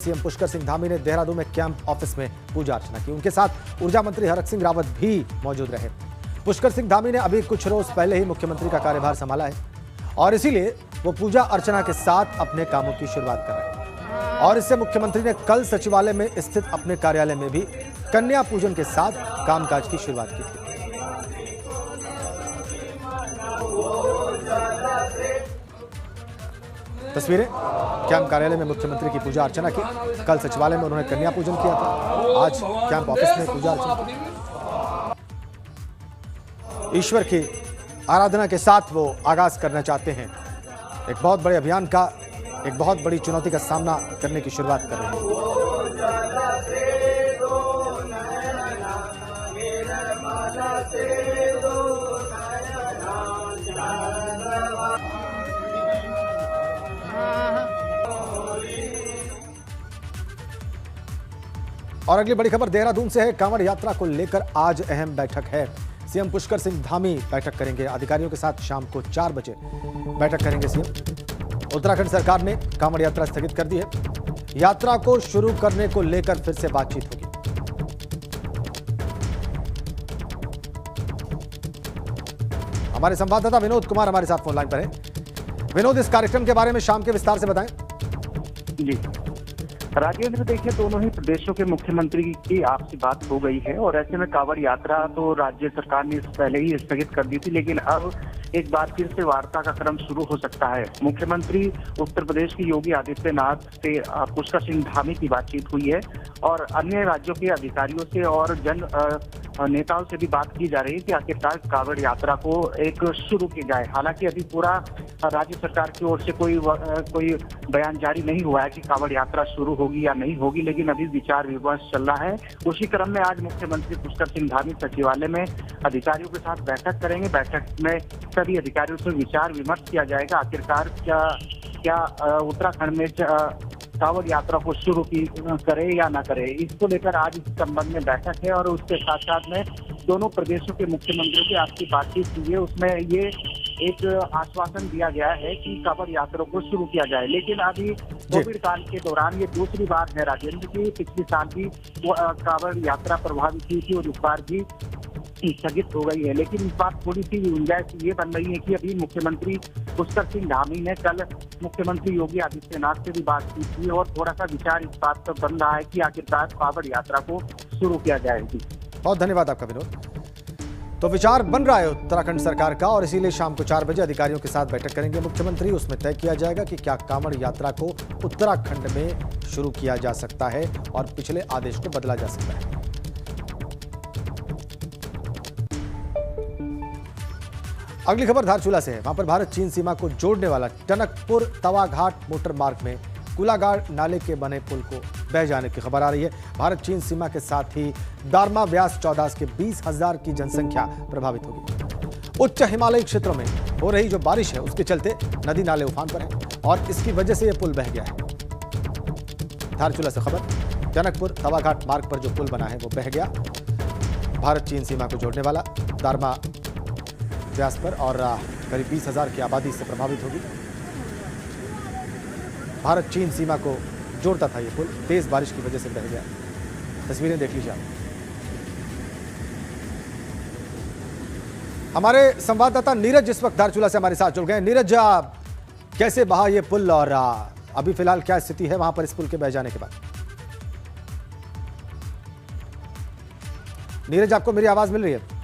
CM Pushkar Singh Dhami ने देहरादून में camp office में पूजा अर्चना की। उनके साथ ऊर्जा मंत्री हरक सिंह रावत भी मौजूद रहे। पुष्कर सिंह धामी ने अभी कुछ रोज पहले ही मुख्यमंत्री का कार्यभार संभाला है और इसीलिए वो पूजा अर्चना के साथ अपने कामों की शुरुआत कर रहे हैं। और इससे मुख्यमंत्री ने कल सचिवालय में स्थित अपने कार्यालय में भी कन्या पूजन के साथ कामकाज की शुरुआत की थी। तस्वीरें कैंप कार्यालय में मुख्यमंत्री की पूजा अर्चना की। कल सचिवालय में उन्होंने कन्या पूजन किया था, आज कैंप ऑफिस में पूजा अर्चना की। ईश्वर की आराधना के साथ वो आगाज करना चाहते हैं। एक बहुत बड़े अभियान का, एक बहुत बड़ी चुनौती का सामना करने की शुरुआत कर रहे हैं। और अगली बड़ी खबर देहरादून से है। कांवड़ यात्रा को लेकर आज अहम बैठक है। सीएम पुष्कर सिंह धामी बैठक करेंगे। अधिकारियों के साथ शाम को 4 बजे बैठक करेंगे सीएम। उत्तराखंड सरकार ने कांवड़ यात्रा स्थगित कर दी है। यात्रा को शुरू करने को लेकर फिर से बातचीत होगी। हमारे संवाददाता विनोद कुमार हमारे साथ फोन लाइन पर है। विनोद, इस कार्यक्रम के बारे में शाम के विस्तार से बताएं। जी राजेंद्र, देखिए दोनों ही प्रदेशों के मुख्यमंत्री की आपसी बात हो गई है और ऐसे में कांवड़ यात्रा तो राज्य सरकार ने पहले ही स्थगित कर दी थी, लेकिन अब एक बार फिर से वार्ता का क्रम शुरू हो सकता है। मुख्यमंत्री उत्तर प्रदेश की योगी आदित्यनाथ से पुष्कर सिंह धामी की बातचीत हुई है और अन्य राज्यों के अधिकारियों से और नेताओं से भी बात की जा रही है कि आखिरकार कांवड़ यात्रा को एक शुरू की जाए। हालांकि अभी पूरा राज्य सरकार की ओर से कोई बयान जारी नहीं हुआ है कि कांवड़ यात्रा शुरू होगी या नहीं होगी, लेकिन अभी विचार विमर्श चल रहा है। उसी क्रम में आज मुख्यमंत्री पुष्कर सिंह धामी सचिवालय में अधिकारियों के साथ बैठक करेंगे। बैठक में सभी अधिकारियों से विचार विमर्श किया जाएगा आखिरकार क्या उत्तराखंड में कांवड़ यात्रा को शुरू करे या ना करे। इसको लेकर आज इस संबंध में बैठक है और उसके साथ साथ में दोनों प्रदेशों के मुख्यमंत्रियों की आपकी बातचीत हुई है। उसमें ये एक आश्वासन दिया गया है कि कांवड़ यात्रा को शुरू किया जाए, लेकिन अभी कोविड काल के दौरान ये दूसरी बार है राजेंद्र की। पिछले साल भी कांवड़ यात्रा प्रभावित हुई थी और इस बार भी स्थगित हो गई है, लेकिन इस बार थोड़ी सी गुंजाइश ये बन रही है कि अभी मुख्यमंत्री पुष्कर सिंह धामी ने कल मुख्यमंत्री योगी आदित्यनाथ से भी बात की थी और थोड़ा सा विचार इस बात पर बन रहा है कि आखिरकार कांवड़ यात्रा को शुरू किया जाएगी। बहुत धन्यवाद आपका विनोद। तो विचार बन रहा है उत्तराखंड सरकार का और इसीलिए शाम को 4 बजे अधिकारियों के साथ बैठक करेंगे मुख्यमंत्री। उसमें तय किया जाएगा कि क्या कांवड़ यात्रा को उत्तराखंड में शुरू किया जा सकता है और पिछले आदेश को बदला जा सकता है। अगली खबर धारचूला से है। वहां पर भारत चीन सीमा को जोड़ने वाला टनकपुर तवाघाट मोटर मार्ग में कुलागाड़ नाले के बने पुल को बह जाने की खबर आ रही है। भारत चीन सीमा के साथ ही दारमा व्यास चौदास के 20,000 की जनसंख्या प्रभावित होगी। उच्च हिमालयी क्षेत्रों में हो रही जो बारिश है उसके चलते नदी नाले उफान पर है और इसकी वजह से यह पुल बह गया है। धारचूला से खबर, टनकपुर तवाघाट मार्ग पर जो पुल बना है वो बह गया। भारत चीन सीमा को जोड़ने वाला दारमा व्यास पर और करीब 20,000 की आबादी से प्रभावित होगी। भारत चीन सीमा को जोड़ता था ये पुल, तेज बारिश की वजह से बह गया। तस्वीरें देख लीजिए आप। हमारे संवाददाता नीरज इस वक्त धारचूला से हमारे साथ जुड़ गए। नीरज, कैसे बहा ये पुल और अभी फिलहाल क्या स्थिति है वहां पर इस पुल के बह जाने के बाद? नीरज, आपको मेरी आवाज मिल रही है?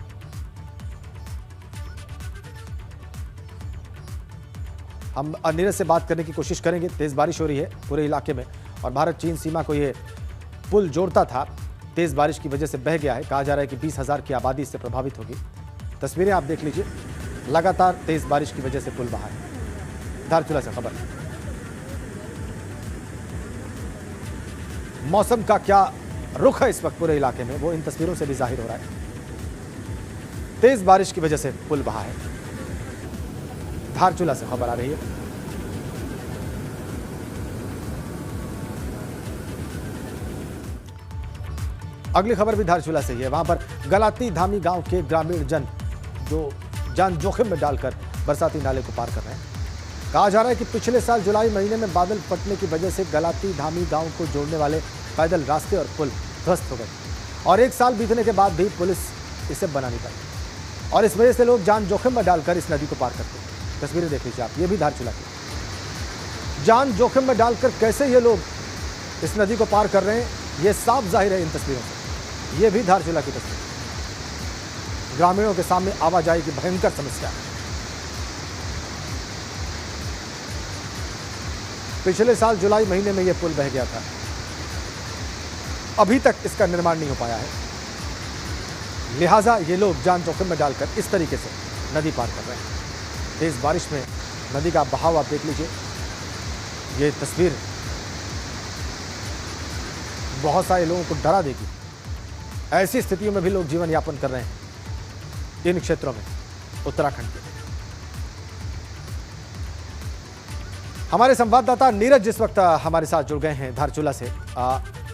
हम नीरज से बात करने की कोशिश करेंगे। तेज बारिश हो रही है पूरे इलाके में और भारत चीन सीमा को ये पुल जोड़ता था, तेज बारिश की वजह से बह गया है। कहा जा रहा है कि 20,000 की आबादी इससे प्रभावित होगी। तस्वीरें आप देख लीजिए, लगातार तेज बारिश की वजह से पुल बहा है। धारचूला से खबर। मौसम का क्या रुख है इस वक्त पूरे इलाके में, वो इन तस्वीरों से भी जाहिर हो रहा है। तेज बारिश की वजह से पुल बहा है। धारचूला से खबर आ रही है। अगली खबर भी धारचूला से ही है। वहां पर गलाती धामी गांव के ग्रामीण जन जो जान जोखिम में डालकर बरसाती नाले को पार कर रहे हैं। कहा जा रहा है कि पिछले साल जुलाई महीने में बादल फटने की वजह से गलाती धामी गांव को जोड़ने वाले पैदल रास्ते और पुल ध्वस्त हो गए और 1 साल बीतने के बाद भी पुलिस इसे बना नहीं पाई और इस वजह से लोग जान जोखिम में डालकर इस नदी को पार करते हैं। तस्वीरें देख लीजिए आप, ये भी धारचूला की। जान जोखिम में डालकर कैसे ये लोग इस नदी को पार कर रहे हैं, ये साफ जाहिर है इन तस्वीरों से। ये भी धारचूला की तस्वीर। ग्रामीणों के सामने आवाजाही की भयंकर समस्या है। पिछले साल जुलाई महीने में यह पुल बह गया था, अभी तक इसका निर्माण नहीं हो पाया है, लिहाजा ये लोग जान जोखिम में डालकर इस तरीके से नदी पार कर रहे हैं। तेज बारिश में नदी का बहाव आप देख लीजिए। ये तस्वीर बहुत सारे लोगों को डरा देगी। ऐसी स्थितियों में भी लोग जीवन यापन कर रहे हैं इन क्षेत्रों में उत्तराखंड के। हमारे संवाददाता नीरज जिस वक्त हमारे साथ जुड़ गए हैं धारचूला से।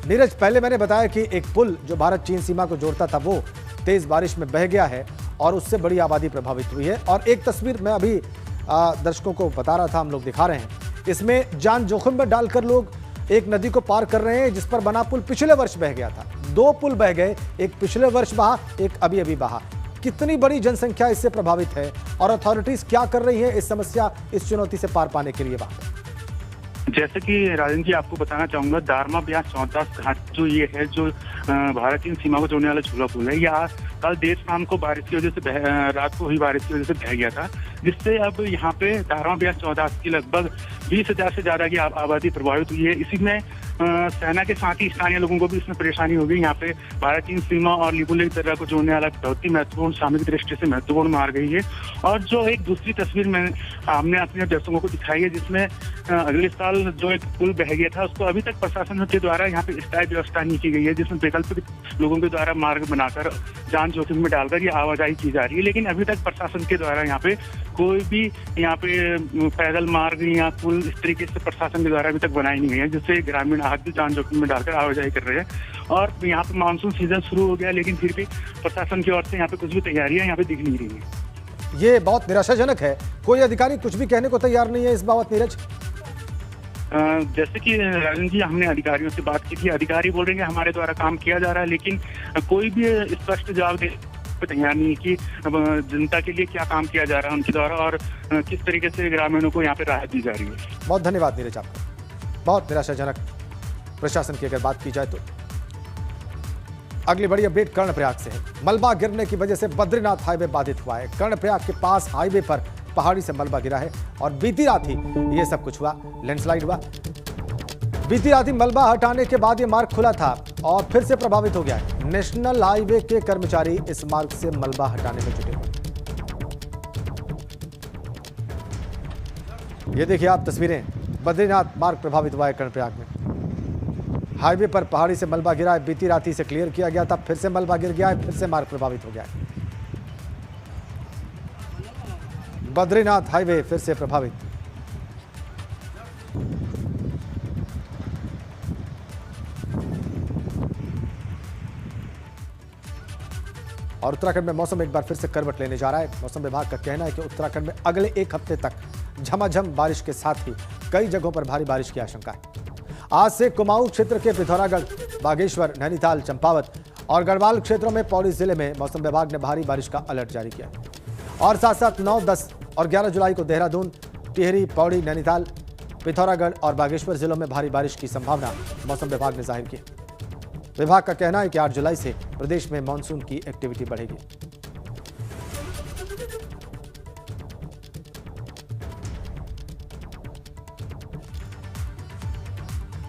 नीरज, पहले मैंने बताया कि एक पुल जो भारत चीन सीमा को जोड़ता था वो तेज बारिश में बह गया है और उससे बड़ी आबादी प्रभावित हुई है। और एक तस्वीर मैं अभी दर्शकों को बता रहा था, हम लोग दिखा रहे हैं, इसमें जान जोखिम में डालकर लोग एक नदी को पार कर रहे हैं जिस पर बना पुल पिछले वर्ष बह गया था। 2 पुल बह गए, एक पिछले वर्ष बहा, एक अभी अभी बहा। कितनी बड़ी जनसंख्या इससे प्रभावित है और अथॉरिटीज क्या कर रही है इस समस्या, इस चुनौती से पार पाने के लिए वहां? जैसे कि राजन जी आपको बताना चाहूंगा, दारमा ब्यास चौदास घाट जो ये है, जो भारत चीन सीमा को जोड़ने वाला झूला पुल है, यह कल देर शाम को बारिश की वजह से रात को हुई बारिश की वजह से बह गया था, जिससे अब यहाँ पे दारमा ब्यास चौदास की लगभग 20,000 से ज्यादा की आबादी प्रभावित हुई है। इसी में सेना के साथ ही स्थानीय लोगों को भी इसमें परेशानी हो गई। यहाँ पे भारत चीन सीमा और लिपुलेख दर्रा को जोड़ने वाला बहुत ही महत्वपूर्ण सामरिक दृष्टि से महत्वपूर्ण मार्ग है ये। और जो एक दूसरी तस्वीर हमने अपने दर्शकों को दिखाई है, जिसमें अगले साल जो एक पुल बह गया था उसको अभी तक प्रशासन के द्वारा यहाँ पे स्थायी व्यवस्था नहीं की गई है, जिसमें वैकल्पिक लोगों के द्वारा मार्ग बनाकर जान जोखिम में डालकर ये आवाजाही की जा रही है। लेकिन अभी तक प्रशासन के द्वारा यहाँ पे कोई भी यहाँ पे पैदल मार्ग या पुल इस तरीके से प्रशासन के द्वारा अभी तक बनाई नहीं गई है, जिससे ग्रामीण आज भी जान जोखिम में डालकर आवाजाही कर रहे हैं। और यहाँ पे मानसून सीजन शुरू हो गया, लेकिन फिर भी प्रशासन की ओर से यहाँ पे कुछ भी तैयारियां यहाँ पे दिख नहीं रही है। ये बहुत निराशाजनक है। कोई अधिकारी कुछ भी कहने को तैयार नहीं है इस बाबत, नीरज? जैसे कि राजन जी, हमने अधिकारियों से बात की थी, अधिकारी बोल रहे हैं कि हमारे द्वारा काम किया जा रहा है, लेकिन कोई भी स्पष्ट जवाब दे तैयार नहीं है कि जनता के लिए क्या काम किया जा रहा है उनके द्वारा और किस तरीके से ग्रामीणों को यहाँ पे राहत दी जा रही है। बहुत धन्यवाद नीरज आपका। बहुत निराशाजनक प्रशासन की अगर बात की जाए तो। अगली बड़ी अपडेट कर्णप्रयाग से है। मलबा गिरने की वजह से बद्रीनाथ हाईवे बाधित हुआ है। कर्णप्रयाग के पास हाईवे पर पहाड़ी से मलबा गिरा है और बीती रात ही ये सब कुछ हुआ, लैंडस्लाइड हुआ। बीती रात ही मलबा हटाने के बाद ये मार्ग खुला था और फिर से प्रभावित हो गया है। नेशनल हाईवे के कर्मचारी इस मार्ग से मलबा हटाने में जुटे हुए। ये देखिए आप तस्वीरें, बद्रीनाथ मार्ग प्रभावित हुआ है कर्णप्रयाग में। हाईवे पर पहाड़ी से मलबा गिरा है, बीती रात ही से क्लियर किया गया था, फिर से मलबा गिर गया है, फिर से मार्ग प्रभावित हो गया है। बद्रीनाथ हाईवे फिर से प्रभावित। और उत्तराखंड में मौसम एक बार फिर से करवट लेने जा रहा है। मौसम विभाग का कहना है कि उत्तराखंड में अगले 1 हफ्ते तक झमाझम बारिश के साथ ही कई जगहों पर भारी बारिश की आशंका है। आज से कुमाऊं क्षेत्र के पिथौरागढ़, बागेश्वर, नैनीताल, चंपावत और गढ़वाल क्षेत्रों में पौड़ी जिले में मौसम विभाग ने भारी बारिश का अलर्ट जारी किया है। और साथ साथ 9, 10 और 11 जुलाई को देहरादून, टिहरी, पौड़ी, नैनीताल, पिथौरागढ़ और बागेश्वर जिलों में भारी बारिश की संभावना मौसम विभाग ने जाहिर की। विभाग का कहना है कि 8 जुलाई से प्रदेश में मानसून की एक्टिविटी बढ़ेगी।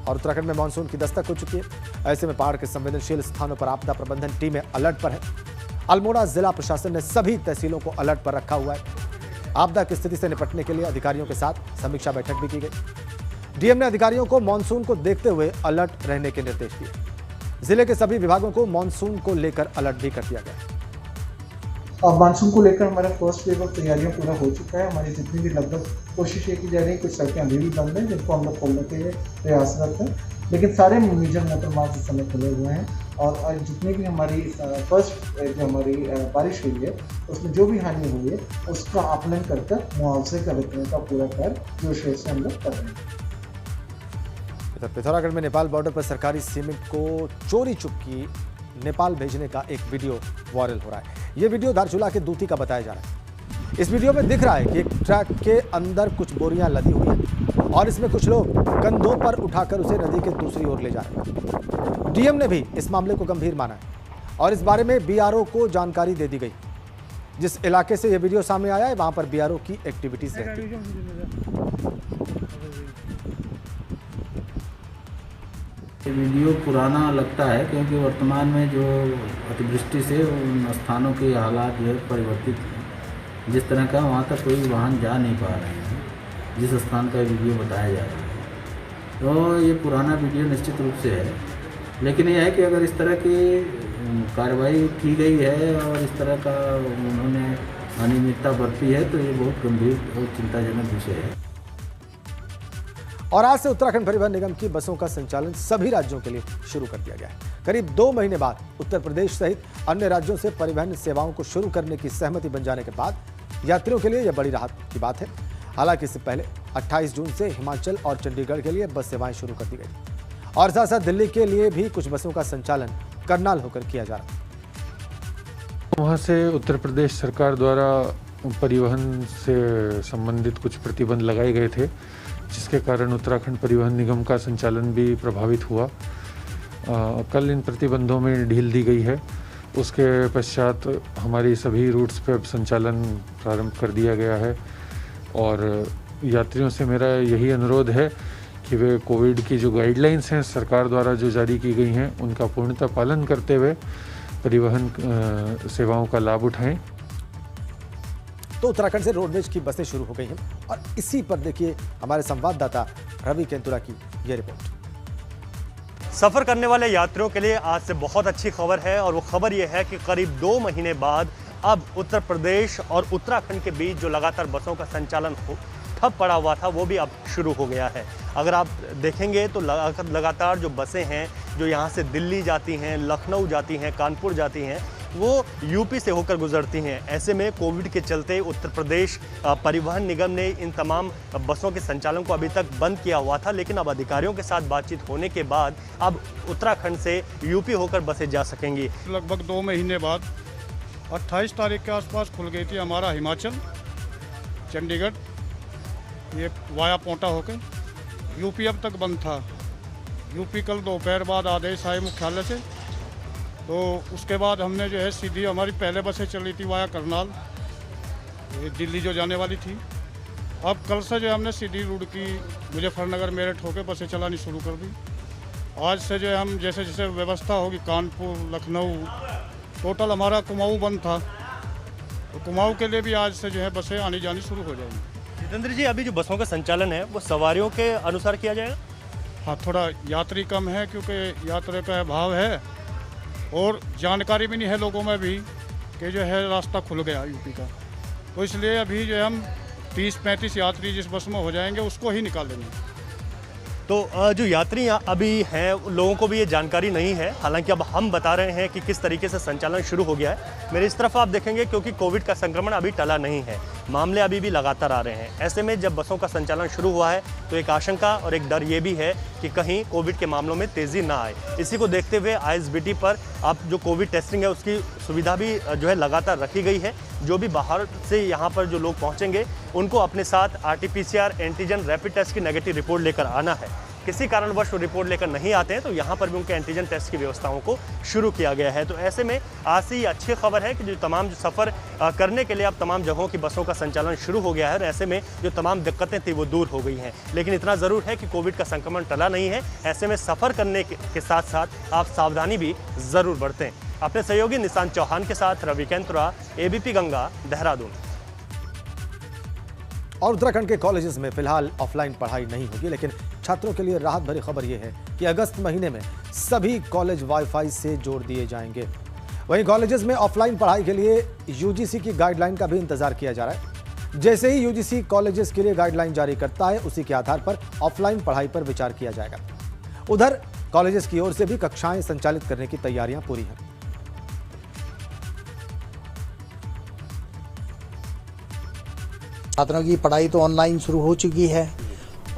और उत्तराखंड में मानसून की दस्तक हो चुकी है। ऐसे में पहाड़ के संवेदनशील स्थानों पर आपदा प्रबंधन टीमें अलर्ट पर है। अल्मोड़ा जिला प्रशासन ने सभी तहसीलों को अलर्ट पर रखा हुआ है। आपदा की स्थिति से निपटने के लिए अधिकारियों के साथ समीक्षा बैठक भी की गई। डीएम ने अधिकारियों को मानसून को देखते हुए अलर्ट रहने के निर्देश दिए। जिले के सभी विभागों को मानसून को लेकर अलर्ट भी कर दिया गया। अब मानसून को लेकर हमारा फर्स्ट वेव ऑफ तैयारियां पूरा हो चुका है। हमारी जितनी भी लगभग कोशिश ये की जा रही है, कुछ सड़कें अभी भी बंद हैं जिनको हम लोग खोलने के लिए प्रयासरत हैं, लेकिन सारे मेजर मोटर मार्ग इस समय खुले हुए हैं और जितनी भी हमारी फर्स्ट जो हमारी बारिश हुई है उसमें जो भी हानि हुई है उसका आकलन कर मुआवजे का वितरण का पूरा कार्य जोर से हम लोग कर रहे हैं। इधर पिथौरागढ़ में नेपाल बॉर्डर पर सरकारी सीमेंट को चोरी चुपकी नेपाल भेजने का एक वीडियो वायरल हो रहा है। ये वीडियो धारचूला के दूती का बताया जा रहा है। इस वीडियो में दिख रहा है कि एक ट्रक के अंदर कुछ बोरियां लदी हुई हैं और इसमें कुछ लोग कंधों पर उठाकर उसे नदी के दूसरी ओर ले जा रहे हैं। डीएम ने भी इस मामले को गंभीर माना है और इस बारे में बीआरओ को जानकारी दे दी गई। जिस इलाके से यह वीडियो सामने आया है वहां पर बीआरओ की एक्टिविटीज रहती है। ये वीडियो पुराना लगता है क्योंकि वर्तमान में जो अतिवृष्टि से उन स्थानों के हालात जो है परिवर्तित हैं। जिस तरह का वहाँ तक कोई वाहन जा नहीं पा रहे हैं जिस स्थान का वीडियो बताया जा रहा है, तो ये पुराना वीडियो निश्चित रूप से है। लेकिन यह है कि अगर इस तरह की कार्रवाई की गई है और इस तरह का उन्होंने अनियमितता बरती है तो ये बहुत गंभीर और चिंताजनक विषय है। और आज से उत्तराखंड परिवहन निगम की बसों का संचालन सभी राज्यों के लिए शुरू कर दिया गया है। करीब 2 महीने बाद उत्तर प्रदेश सहित अन्य राज्यों से परिवहन सेवाओं को शुरू करने की सहमति बन जाने के बाद यात्रियों के लिए यह बड़ी राहत की बात है। हालांकि इससे पहले 28 जून से हिमाचल और चंडीगढ़ के लिए बस सेवाएं शुरू कर दी गई और साथ साथ दिल्ली के लिए भी कुछ बसों का संचालन करनाल होकर किया जा रहा है। वहाँ से उत्तर प्रदेश सरकार द्वारा परिवहन से संबंधित कुछ प्रतिबंध लगाए गए थे, जिसके कारण उत्तराखंड परिवहन निगम का संचालन भी प्रभावित हुआ। कल इन प्रतिबंधों में ढील दी गई है। उसके पश्चात हमारी सभी रूट्स पे अब संचालन प्रारंभ कर दिया गया है और यात्रियों से मेरा यही अनुरोध है कि वे कोविड की जो गाइडलाइंस हैं सरकार द्वारा जो जारी की गई हैं उनका पूर्णतः पालन करते हुए परिवहन सेवाओं का लाभ उठाएं। तो उत्तराखंड से रोडवेज की बसें शुरू हो गई हैं और इसी पर देखिए हमारे संवाददाता रवि केंतुरा की यह रिपोर्ट। सफ़र करने वाले यात्रियों के लिए आज से बहुत अच्छी खबर है और वो खबर ये है कि करीब 2 महीने बाद अब उत्तर प्रदेश और उत्तराखंड के बीच जो लगातार बसों का संचालन ठप पड़ा हुआ था वो भी अब शुरू हो गया है। अगर आप देखेंगे तो लगातार जो बसें हैं जो यहाँ से दिल्ली जाती हैं, लखनऊ जाती हैं, कानपुर जाती हैं, वो यूपी से होकर गुजरती हैं। ऐसे में कोविड के चलते उत्तर प्रदेश परिवहन निगम ने इन तमाम बसों के संचालन को अभी तक बंद किया हुआ था, लेकिन अब अधिकारियों के साथ बातचीत होने के बाद अब उत्तराखंड से यूपी होकर बसें जा सकेंगी। लगभग 2 महीने बाद 28 तारीख के आसपास खुल गई थी हमारा हिमाचल चंडीगढ़ ये वाया पोंटा होकर। यूपी अब तक बंद था। यूपी कल दोपहर बाद आदेश आए मुख्यालय से, तो उसके बाद हमने जो है सीधी हमारी पहले बसें चली थी वाया करनाल, ये दिल्ली जो जाने वाली थी। अब कल से जो है हमने सीधी रुड़की मुजफ्फरनगर मेरठ होकर बसें चलानी शुरू कर दी। आज से जो है हम जैसे जैसे व्यवस्था होगी कानपुर, लखनऊ, टोटल हमारा कुमाऊँ बंद था, तो कुमाऊँ के लिए भी आज से जो है बसें आनी जानी शुरू हो जाएंगी। जितेंद्र जी, अभी जो बसों का संचालन है वो सवारियों के अनुसार किया जाएगा? हाँ, थोड़ा यात्री कम है क्योंकि यात्री का अभाव है और जानकारी भी नहीं है लोगों में भी कि जो है रास्ता खुल गया यूपी का, तो इसलिए अभी जो है हम 30-35 यात्री जिस बस में हो जाएंगे उसको ही निकालेंगे। तो जो यात्री अभी हैं लोगों को भी ये जानकारी नहीं है। हालांकि अब हम बता रहे हैं कि किस तरीके से संचालन शुरू हो गया है। मेरे इस तरफ आप देखेंगे क्योंकि कोविड का संक्रमण अभी टला नहीं है, मामले अभी भी लगातार आ रहे हैं। ऐसे में जब बसों का संचालन शुरू हुआ है तो एक आशंका और एक डर ये भी है कि कहीं कोविड के मामलों में तेज़ी ना आए। इसी को देखते हुए आईएसबीटी पर अब जो कोविड टेस्टिंग है उसकी सुविधा भी जो है लगातार रखी गई है। जो भी बाहर से यहाँ पर जो लोग पहुँचेंगे उनको अपने साथ RT-PCR एंटीजन रैपिड टेस्ट की नेगेटिव रिपोर्ट लेकर आना है। किसी कारणवश वो रिपोर्ट लेकर नहीं आते हैं तो यहाँ पर भी उनके एंटीजन टेस्ट की व्यवस्थाओं को शुरू किया गया है। तो ऐसे में आज से ये अच्छी खबर है कि जो तमाम जो सफ़र करने के लिए अब तमाम जगहों की बसों का संचालन शुरू हो गया है और ऐसे में जो तमाम दिक्कतें थी वो दूर हो गई हैं। लेकिन इतना ज़रूर है कि कोविड का संक्रमण टला नहीं है। ऐसे में सफ़र करने के साथ साथ आप सावधानी भी ज़रूर बरतें। अपने सहयोगी निशांत चौहान के साथ रवि केंतुरा, ABP गंगा, देहरादून। और उत्तराखंड के कॉलेजेस में फिलहाल ऑफलाइन पढ़ाई नहीं होगी, लेकिन छात्रों के लिए राहत भरी खबर यह है कि अगस्त महीने में सभी कॉलेज वाईफाई से जोड़ दिए जाएंगे। वहीं कॉलेजेस में ऑफलाइन पढ़ाई के लिए यूजीसी की गाइडलाइन का भी इंतजार किया जा रहा है। जैसे ही यूजीसी कॉलेजेस के लिए गाइडलाइन जारी करता है उसी के आधार पर ऑफलाइन पढ़ाई पर विचार किया जाएगा। उधर कॉलेजेस की ओर से भी कक्षाएं संचालित करने की तैयारियां पूरी हैं। छात्रों की पढ़ाई तो ऑनलाइन शुरू हो चुकी है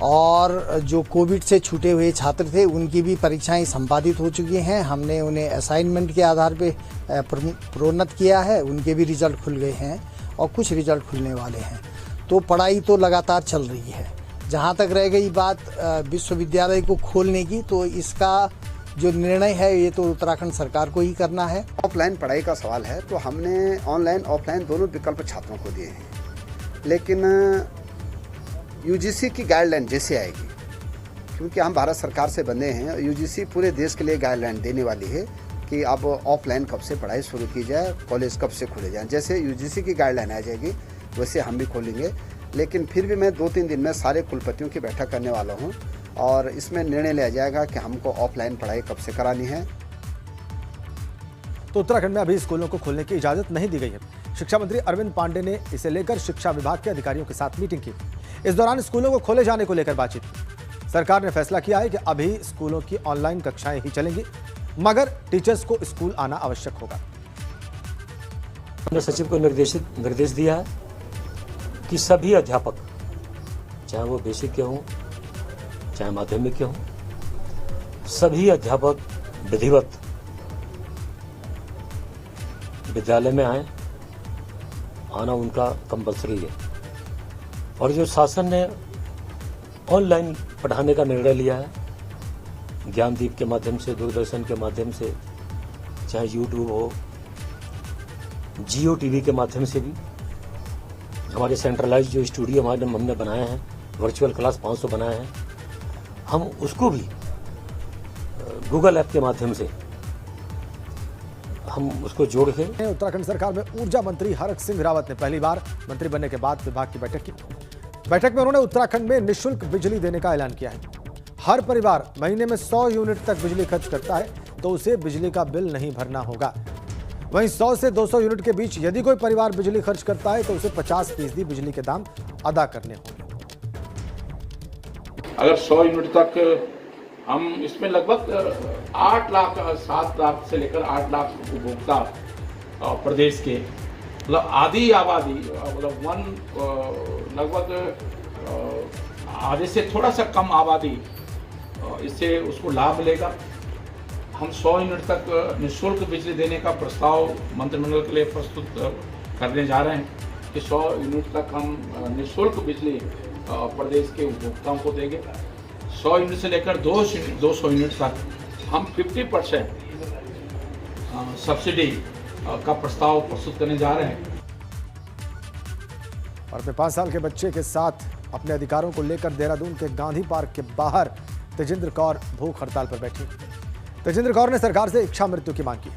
और जो कोविड से छूटे हुए छात्र थे उनकी भी परीक्षाएं संपादित हो चुकी हैं। हमने उन्हें असाइनमेंट के आधार पे प्रोन्नत किया है, उनके भी रिजल्ट खुल गए हैं और कुछ रिजल्ट खुलने वाले हैं। तो पढ़ाई तो लगातार चल रही है। जहां तक रह गई बात विश्वविद्यालय को खोलने की, तो इसका जो निर्णय है ये तो उत्तराखंड सरकार को ही करना है। ऑफलाइन पढ़ाई का सवाल है तो हमने ऑनलाइन ऑफलाइन दोनों विकल्प छात्रों को दिए हैं, लेकिन यूजीसी की गाइडलाइन जैसे आएगी, क्योंकि हम भारत सरकार से बंधे हैं, यूजीसी पूरे देश के लिए गाइडलाइन देने वाली है कि अब ऑफलाइन कब से पढ़ाई शुरू की जाए, कॉलेज कब से खुले जाएं। जैसे यूजीसी की गाइडलाइन आ जाएगी वैसे हम भी खोलेंगे, लेकिन फिर भी मैं 2-3 दिन में सारे कुलपतियों की बैठक करने वाला हूं और इसमें निर्णय लिया जाएगा कि हमको ऑफलाइन पढ़ाई कब से करानी है। तो उत्तराखंड में अभी स्कूलों को खोलने की इजाजत नहीं दी गई है। शिक्षा मंत्री अरविंद पांडे ने इसे लेकर शिक्षा विभाग के अधिकारियों के साथ मीटिंग की। इस दौरान स्कूलों को खोले जाने को लेकर बातचीत की। सरकार ने फैसला किया है कि अभी स्कूलों की ऑनलाइन कक्षाएं ही चलेंगी, मगर टीचर्स को स्कूल आना आवश्यक होगा। हमने सचिव को निर्देश दिया है कि सभी अध्यापक, चाहे वो बेसिक के हों चाहे माध्यमिक के हों, सभी अध्यापक विधिवत विद्यालय में आए, आना उनका कंपलसरी है। और जो शासन ने ऑनलाइन पढ़ाने का निर्णय लिया है, ज्ञानदीप के माध्यम से, दूरदर्शन के माध्यम से, चाहे यूट्यूब हो, जियो टीवी के माध्यम से भी, हमारे सेंट्रलाइज जो स्टूडियो हमने बनाए हैं, वर्चुअल क्लास 500 बनाए हैं, हम उसको भी गूगल ऐप के माध्यम से हम उसको जोड़ के। उत्तराखंड सरकार में ऊर्जा मंत्री हरक सिंह रावत ने पहली बार मंत्री बनने के बाद विभाग की बैठक की। बैठक में उन्होंने उत्तराखंड में निःशुल्क बिजली देने का ऐलान किया है। हर परिवार महीने में 100 यूनिट तक बिजली खर्च करता है तो उसे बिजली का बिल नहीं भरना होगा। वहीं 100 से 200 यूनिट के बीच यदि कोई परिवार बिजली खर्च करता है तो उसे 50% बिजली के दाम अदा करने होंगे। अगर 100 यूनिट तक हम इसमें लगभग 8 लाख 7 लाख से लेकर 8 लाख उपभोक्ता प्रदेश के, मतलब आधी आबादी, मतलब लगभग आधे से थोड़ा सा कम आबादी इससे उसको लाभ मिलेगा। हम 100 यूनिट तक निःशुल्क बिजली देने का प्रस्ताव मंत्रिमंडल के लिए प्रस्तुत करने जा रहे हैं कि 100 यूनिट तक हम निःशुल्क बिजली प्रदेश के उपभोक्ताओं को देंगे। 100 यूनिट से लेकर 200 यूनिट तक हम 50% सब्सिडी का प्रस्ताव प्रस्तुत करने जा रहे हैं। और अपने 5 साल के बच्चे के साथ अपने अधिकारों को लेकर देहरादून के गांधी पार्क के बाहर तेजिंद्र कौर भूख हड़ताल पर बैठी। तेजिंद्र कौर ने सरकार से इच्छा मृत्यु की मांग की।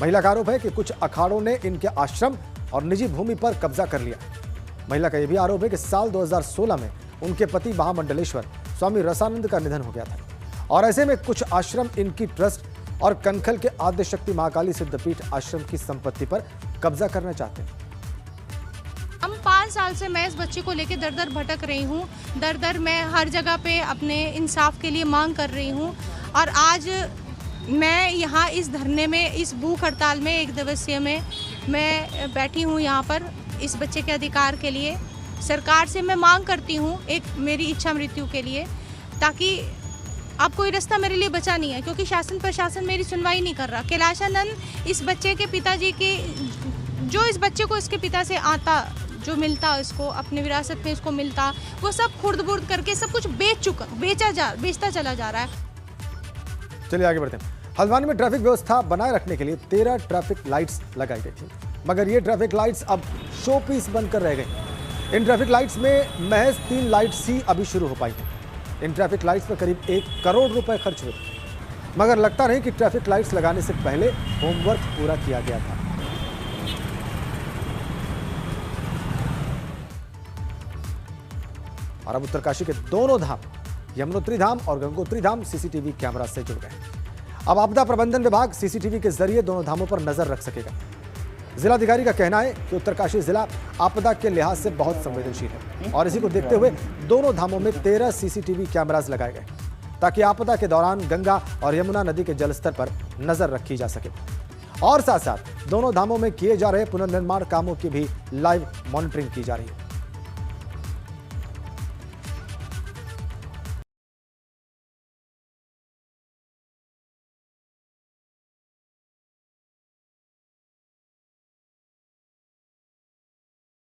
महिला का आरोप है कि कुछ अखाड़ों ने इनके आश्रम और निजी भूमि पर कब्जा कर लिया। महिला का यह भी आरोप है कि साल 2016 में उनके पति महामंडलेश्वर स्वामी रसानंद का निधन हो गया था और ऐसे में कुछ आश्रम इनकी ट्रस्ट और कनखल के आद्यशक्ति महाकाली सिद्धपीठ आश्रम की संपत्ति पर कब्जा करना चाहते हैं। हम 5 साल से मैं इस बच्चे को लेकर दर दर भटक रही हूँ। दर दर मैं हर जगह पे अपने इंसाफ के लिए मांग कर रही हूँ और आज मैं यहाँ इस धरने में, इस भूख हड़ताल में 1 दिवसीय में मैं बैठी हूँ यहाँ पर इस बच्चे के अधिकार के लिए। सरकार से मैं मांग करती हूँ एक मेरी इच्छा मृत्यु के लिए, ताकि अब कोई रास्ता मेरे लिए बचा नहीं है, क्योंकि शासन प्रशासन मेरी सुनवाई नहीं कर रहा। कैलाशानंद इस बच्चे के पिताजी के, जो इस बच्चे को इसके पिता से आता, जो मिलता इसको अपने विरासत में इसको मिलता, वो सब खुर्द-बुर्द करके सब कुछ बेचता चला जा रहा है। चलिए आगे बढ़ते हैं। हल्द्वानी में ट्रैफिक व्यवस्था बनाए रखने के लिए 13 ट्रैफिक लाइट्स लगाई गई थी, मगर ये ट्रैफिक लाइट्स अब शो पीस बनकर रह गई। इन ट्रैफिक लाइट्स में महज 3 लाइट्स ही अभी शुरू हो पाई हैं। इन ट्रैफिक लाइट्स पर करीब 1 करोड़ रुपए खर्च हुए, मगर लगता नहीं कि ट्रैफिक लाइट्स लगाने से पहले होमवर्क पूरा किया गया था। और अब उत्तरकाशी के दोनों धाम, यमुनोत्री धाम और गंगोत्री धाम, सीसीटीवी कैमरा से जुड़ गए। अब आपदा प्रबंधन विभाग सीसीटीवी के जरिए दोनों धामों पर नजर रख सकेगा। जिलाधिकारी का कहना है कि उत्तरकाशी जिला आपदा के लिहाज से बहुत संवेदनशील है और इसी को देखते हुए दोनों धामों में 13 सीसीटीवी कैमरास लगाए गए ताकि आपदा के दौरान गंगा और यमुना नदी के जलस्तर पर नजर रखी जा सके। और साथ साथ दोनों धामों में किए जा रहे पुनर्निर्माण कामों की भी लाइव मॉनिटरिंग की जा रही है।